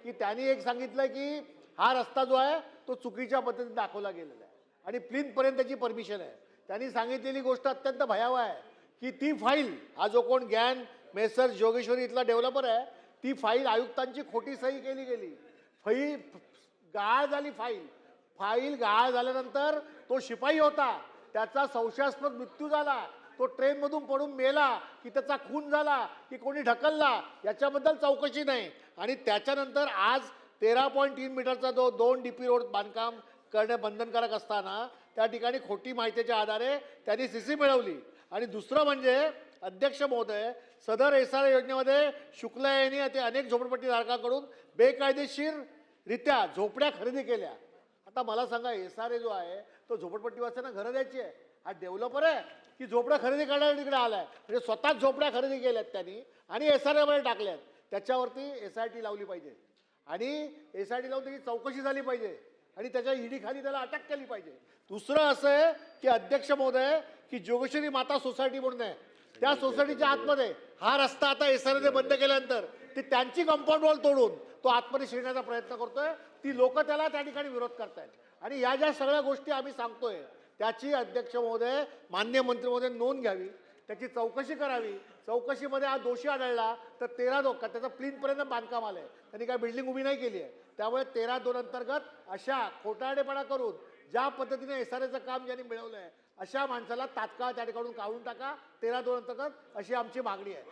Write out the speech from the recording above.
की त्यांनी एक सांगितलं की हा रस्ता जो आहे तो चुकीच्या पद्धतीने दाखवला गेलेला आहे आणि प्लीनपर्यंत त्याची परमिशन आहे. त्यांनी सांगितलेली गोष्ट अत्यंत भयावह आहे की ती फाईल, हा जो कोण ज्ञान मेसर्स जोगेश्वरी इथला डेव्हलपर आहे, ती फाईल आयुक्तांची खोटी सही केली गेली. गाळ झाली फाईल. फाईल गाळ झाल्यानंतर तो शिपाई होता, त्याचा संशयास्पद मृत्यू झाला, तो ट्रेनमधून पडून मेला की त्याचा खून झाला की कोणी ढकलला याच्याबद्दल चौकशी नाही. आणि त्याच्यानंतर आज 13.3 मीटरचा जो 2 DP रोड बांधकाम करणे बंधनकारक असताना त्या ठिकाणी खोटी माहितीच्या आधारे त्यांनी CC मिळवली. आणि दुसरं म्हणजे अध्यक्ष महोदय, सदर SR योजनेमध्ये शुक्ला यांनी ते अनेक झोपडपट्टीधारकांकडून बेकायदेशीररित्या झोपड्या खरेदी केल्या. आता मला सांगा, SRA जो आहे तो झोपडपट्टीवासियांना घरं द्यायची आहे, हा डेव्हलपर आहे की झोपड्या खरेदी करण्याला तिकडे आलाय? म्हणजे स्वतःच झोपड्या खरेदी केल्यात त्यांनी आणि SRA मध्ये टाकल्यात. त्याच्यावरती SIT लावली पाहिजे आणि SIT लावून त्याची चौकशी झाली पाहिजे आणि त्याच्या ईडी खाली त्याला अटक केली पाहिजे. दुसरं असं आहे की अध्यक्ष महोदय, की जोगेश्वरी माता सोसायटी म्हणून आहे, त्या सोसायटीच्या आतमध्ये हा रस्ता आता SRA बंद केल्यानंतर ते त्यांची कंपाऊंड वॉल तोडून तो आतमध्ये शिरण्याचा प्रयत्न करतोय. ती लोक त्याला त्या ठिकाणी विरोध करतायत आणि या ज्या सगळ्या गोष्टी आम्ही सांगतोय त्याची अध्यक्ष महोदय, माननीय मंत्री महोदय नोंद घ्यावी, त्याची चौकशी करावी. चौकशीमध्ये हा दोषी आढळला तर 13/2 त्याचं प्लीनपर्यंत बांधकाम आलंय, त्यांनी काय बिल्डिंग उभी नाही केली आहे. त्यामुळे 13/2 अंतर्गत अशा खोटारडेपणा करून ज्या पद्धतीने SRAचं काम ज्यांनी मिळवलंय अशा माणसाला तात्काळ त्या ठिकाणून काढून टाका. 13/2 अंतर्गत अशी आमची मागणी आहे.